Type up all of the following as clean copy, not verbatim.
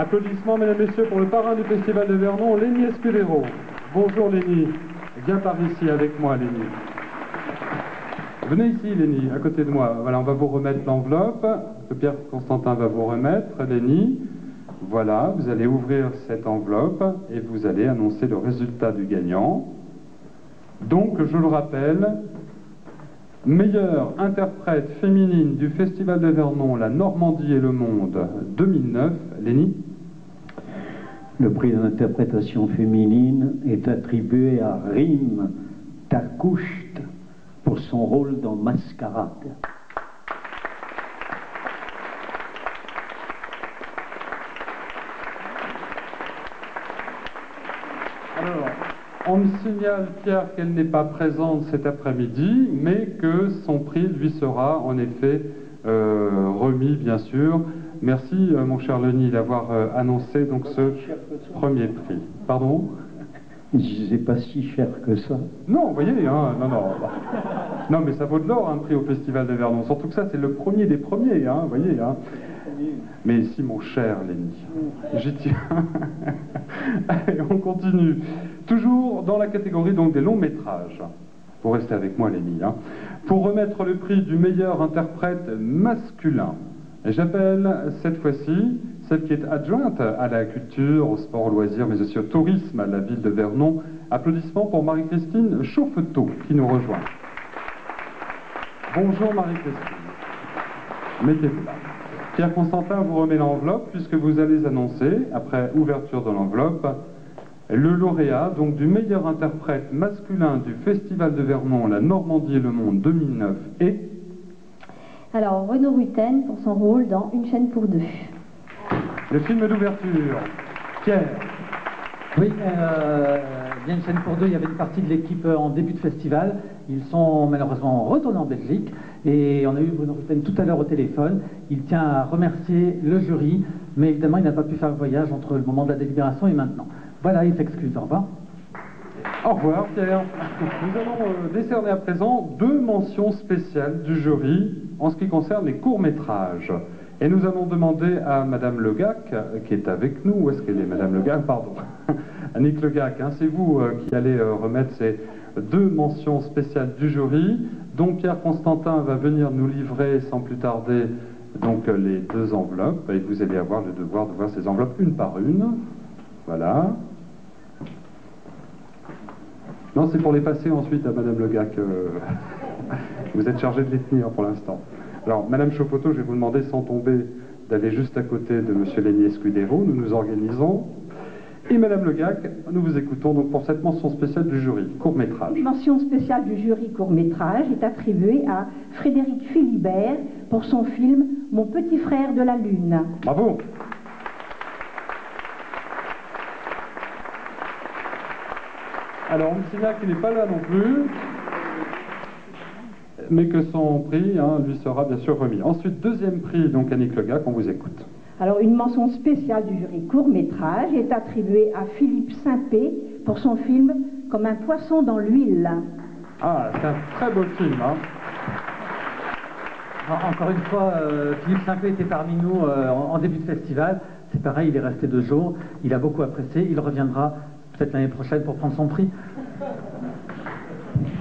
Applaudissements, mesdames et messieurs, pour le parrain du Festival de Vernon, Lenny Escudero. Bonjour Lenny. Viens par ici avec moi, Lenny. Venez ici, Lenny, à côté de moi. Voilà, on va vous remettre l'enveloppe que Pierre Constantin va vous remettre, Lenny. Voilà, vous allez ouvrir cette enveloppe et vous allez annoncer le résultat du gagnant. Donc, je le rappelle, meilleure interprète féminine du Festival de Vernon, la Normandie et le Monde 2009, Lenny. Le prix d'interprétation féminine est attribué à Rim Takoucht pour son rôle dans Mascarade. Alors, on me signale, Pierre, qu'elle n'est pas présente cet après-midi, mais que son prix lui sera en effet remis, bien sûr. Merci, mon cher Lenny, d'avoir annoncé donc ce premier prix. Pardon? C'est pas si cher que ça. Non, vous voyez, hein, non. Non, mais ça vaut de l'or, un prix au Festival de Vernon. Surtout que ça, c'est le premier des premiers, hein, vous voyez. Hein. Mais si, mon cher Lenny, j'y tiens. Allez, on continue. Toujours dans la catégorie donc des longs métrages. Pour rester avec moi, Lenny. Hein. Pour remettre le prix du meilleur interprète masculin. J'appelle cette fois-ci celle qui est adjointe à la culture, au sport, au loisir, mais aussi au tourisme à la ville de Vernon. Applaudissements pour Marie-Christine Chauffetot qui nous rejoint. Bonjour Marie-Christine. Mettez-vous là. Pierre Constantin vous remet l'enveloppe puisque vous allez annoncer, après ouverture de l'enveloppe, le lauréat donc du meilleur interprète masculin du Festival de Vernon, la Normandie et le Monde 2009 et... Alors, Renaud Rutten pour son rôle dans Une chaîne pour deux. Le film d'ouverture. Pierre. Oui, bien Une chaîne pour deux, il y avait une partie de l'équipe en début de festival. Ils sont malheureusement retournés en Belgique. Et on a eu Renaud Rutten tout à l'heure au téléphone. Il tient à remercier le jury, mais évidemment, il n'a pas pu faire le voyage entre le moment de la délibération et maintenant. Voilà, il s'excuse. Au revoir. Au revoir, Pierre. Nous allons décerner à présent 2 mentions spéciales du jury en ce qui concerne les courts-métrages. Et nous allons demander à Madame Legac, qui est avec nous, où est-ce qu'elle est, Madame Legac, pardon, Annick Legac, hein, c'est vous qui allez remettre ces 2 mentions spéciales du jury, dont Pierre Constantin va venir nous livrer sans plus tarder donc les 2 enveloppes, et vous allez avoir le devoir de voir ces enveloppes une par une. Voilà. Non, c'est pour les passer ensuite à Madame Legac. Vous êtes chargé de les tenir pour l'instant. Alors, Madame Chauffetot, je vais vous demander, sans tomber, d'aller juste à côté de Monsieur Lenny Escudero. Nous nous organisons. Et Madame Legac, nous vous écoutons donc pour cette mention spéciale du jury, court-métrage. La mention spéciale du jury court-métrage est attribuée à Frédéric Philibert pour son film Mon petit frère de la Lune. Bravo. Alors, on me signale qu'il n'est pas là non plus, mais que son prix lui sera bien sûr remis. Ensuite, 2e prix, donc Annick Legac, on vous écoute. Alors, une mention spéciale du jury court-métrage est attribuée à Philippe Saint-Pé pour son film Comme un poisson dans l'huile. Ah, c'est un très beau film, hein. Encore une fois, Philippe Saint-Pé était parmi nous en début de festival. C'est pareil, il est resté 2 jours. Il a beaucoup apprécié. Il reviendra peut-être l'année prochaine pour prendre son prix.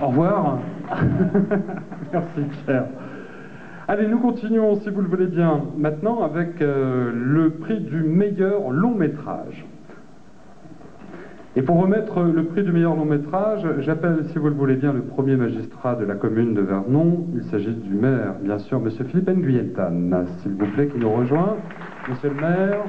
Au revoir. Merci Pierre. Allez, nous continuons, si vous le voulez bien, maintenant avec le prix du meilleur long métrage. Et pour remettre le prix du meilleur long métrage, j'appelle, si vous le voulez bien, le premier magistrat de la commune de Vernon. Il s'agit du maire, bien sûr, Monsieur Philippe Nguyentan, s'il vous plaît, qui nous rejoint. Monsieur le maire,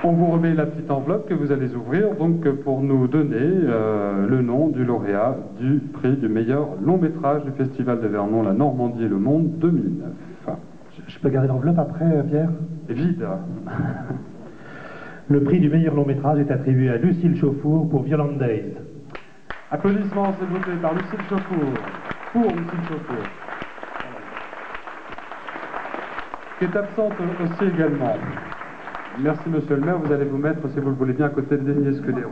on vous remet la petite enveloppe que vous allez ouvrir donc pour nous donner le nom du lauréat du prix du meilleur long métrage du Festival de Vernon, la Normandie et le Monde 2009. Je peux garder l'enveloppe après, Pierre? Vide. Le prix du meilleur long métrage est attribué à Lucille Chauffour pour Violent Days. Applaudissements s'il vous plaît par Lucille Chauffour. Pour Lucille Chauffour. Qui est absente aussi également. Merci Monsieur le maire, vous allez vous mettre, si vous le voulez bien, à côté de Lenny Escudero.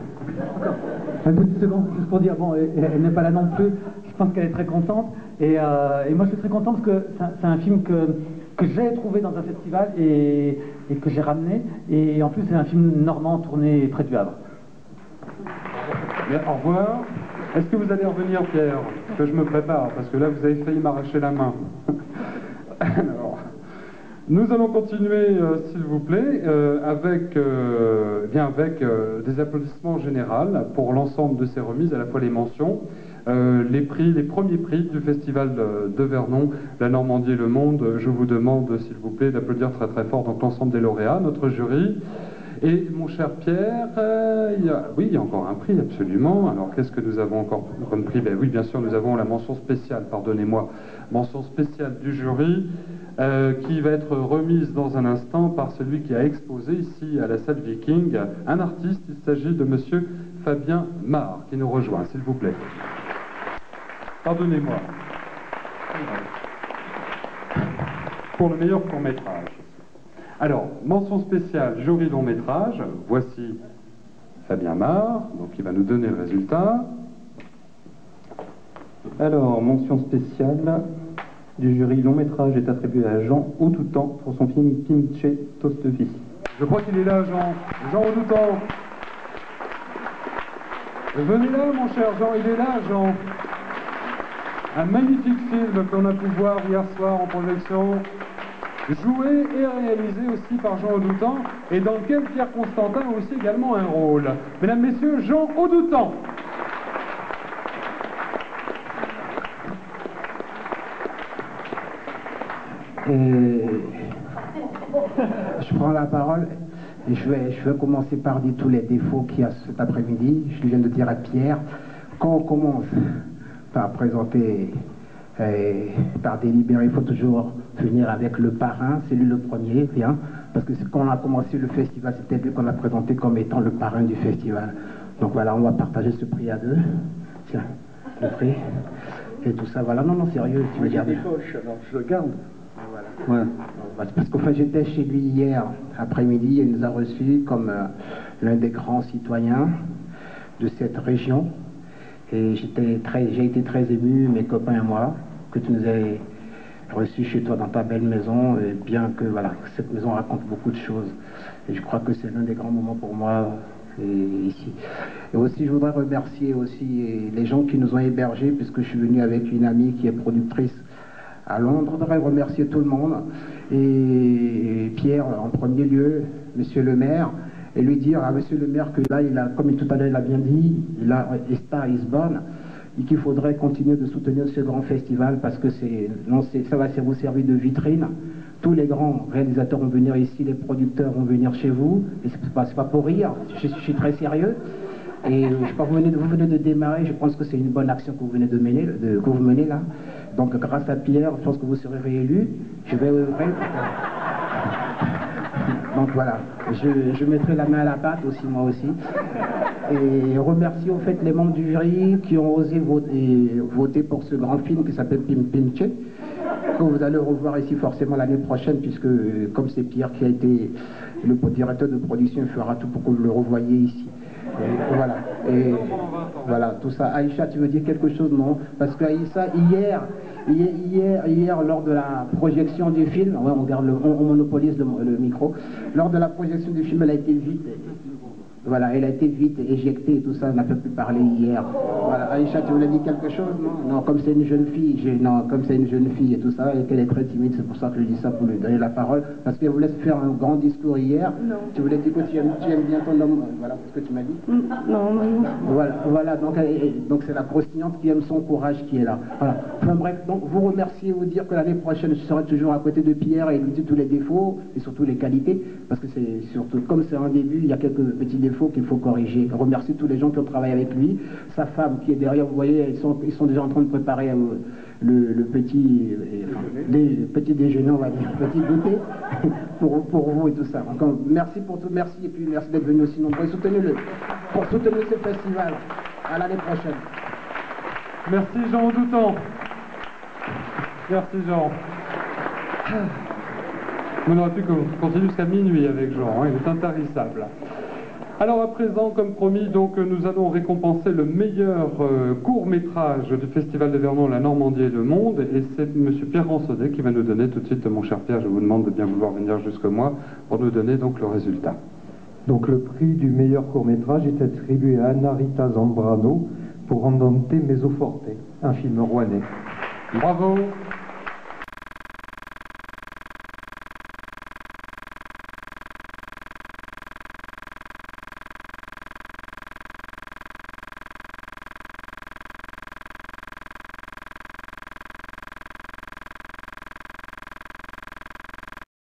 Une petite seconde, juste pour dire, bon, elle n'est pas là non plus, je pense qu'elle est très contente, et moi je suis très content parce que c'est un film que j'ai trouvé dans un festival et que j'ai ramené. Et en plus, c'est un film normand tourné près du Havre. Bien, au revoir. Est-ce que vous allez revenir, Pierre? Que je me prépare, parce que là, vous avez failli m'arracher la main. Alors, nous allons continuer, s'il vous plaît, avec des applaudissements généraux pour l'ensemble de ces remises, à la fois les mentions, les premiers prix du Festival de Vernon, la Normandie et le Monde. Je vous demande, s'il vous plaît, d'applaudir très très fort donc l'ensemble des lauréats, notre jury. Et mon cher Pierre, il y a encore un prix, absolument. Alors, qu'est-ce que nous avons encore comme prix? Oui, bien sûr, nous avons la mention spéciale, pardonnez-moi, mention spéciale du jury, qui va être remise dans un instant par celui qui a exposé ici à la salle Viking, un artiste. Il s'agit de monsieur Fabien Marc, qui nous rejoint, s'il vous plaît. Pardonnez-moi. Pour le meilleur court-métrage. Alors, mention spéciale, jury long métrage, voici Fabien Marc, donc il va nous donner le résultat. Alors, mention spéciale du jury long métrage est attribuée à Jean Audoutan pour son film Pimche Tostefi. Je crois qu'il est là, Jean Audoutan. Venez là, mon cher Jean, il est là, Jean. Un magnifique film qu'on a pu voir hier soir en projection, joué et réalisé aussi par Jean Audoutan, et dans lequel Pierre Constantin a aussi également un rôle. Mesdames, Messieurs, Jean Audoutan. Je prends la parole et je vais commencer par dire tous les défauts qu'il y a cet après-midi. Je viens de dire à Pierre, quand on commence par présenter, par délibérer, il faut toujours venir avec le parrain, c'est lui le premier, bien, parce que quand on a commencé le festival, c'était lui qu'on a présenté comme étant le parrain du festival. Donc voilà, on va partager ce prix à deux. Tiens, le prix. Et tout ça, voilà. Non, sérieux, tu veux dire. Des poches, alors je le garde. Voilà. Ouais. Parce qu'en fait, j'étais chez lui hier après-midi, il nous a reçus comme l'un des grands citoyens de cette région. Et j'ai été très ému, mes copains et moi, que tu nous aies reçus chez toi dans ta belle maison, et bien que voilà, cette maison raconte beaucoup de choses. Et je crois que c'est l'un des grands moments pour moi ici. Et aussi, je voudrais remercier aussi les gens qui nous ont hébergés, puisque je suis venu avec une amie qui est productrice à Londres. Je voudrais remercier tout le monde, et Pierre en premier lieu, monsieur le maire, et lui dire à monsieur le maire que là, comme tout à l'heure il a bien dit, A Star is Born, et qu'il faudrait continuer de soutenir ce grand festival, parce que ça va vous servir de vitrine. Tous les grands réalisateurs vont venir ici, les producteurs vont venir chez vous, et c'est pas pour rire, je suis très sérieux. Et je crois que vous venez de démarrer, je pense que c'est une bonne action que vous venez que vous menez là. Donc grâce à Pierre, je pense que vous serez réélu. Je vais œuvrer. Donc voilà, je mettrai la main à la pâte aussi, moi aussi. Et remercier au fait les membres du jury qui ont osé voter pour ce grand film qui s'appelle Pimche, que vous allez revoir ici forcément l'année prochaine, puisque comme c'est Pierre qui a été le directeur de production, il fera tout pour que vous le revoyiez ici. Et voilà, tout ça. Aïcha, tu veux dire quelque chose, non? Parce que Aïcha, hier, lors de la projection du film, ouais, on monopolise le micro, lors de la projection du film, elle a été vite éjectée et tout ça, on n'a pas pu parler hier. Voilà, Aïcha, tu voulais dire quelque chose, non? Non, comme c'est une jeune fille, et tout ça, et qu'elle est très timide, c'est pour ça que je dis ça, pour lui donner la parole, parce qu'elle voulait se faire un grand discours hier. Non. Tu voulais dire que tu aimes bien ton homme, voilà ce que tu m'as dit. Non. Voilà, donc c'est la croustillante qui aime son courage qui est là. Voilà. Enfin bref, donc vous remercier, vous dire que l'année prochaine, je serai toujours à côté de Pierre et lui dire tous les défauts, et surtout les qualités, parce que c'est surtout, comme c'est un début, il y a quelques petits défauts qu'il faut corriger. Remercier tous les gens qui ont travaillé avec lui, sa femme qui est derrière, vous voyez, ils sont déjà en train de préparer le petit déjeuner, on va dire, petit goûter pour vous et tout ça. Encore merci pour tout, merci, et puis merci d'être venu aussi nombreux. Soutenez-le pour soutenir ce festival. À l'année prochaine. Merci Jean Audoutan. Merci Jean. On aurait pu continuer jusqu'à minuit avec Jean, hein, il est intarissable. Alors à présent, comme promis, donc nous allons récompenser le meilleur court-métrage du Festival de Vernon, la Normandie et le Monde, et c'est M. Pierre Ransonnet qui va nous donner tout de suite, mon cher Pierre, je vous demande de bien vouloir venir jusque moi pour nous donner donc le résultat. Donc le prix du meilleur court-métrage est attribué à Anna Rita Zambrano pour Andante Mezzoforte, un film rouennais. Bravo.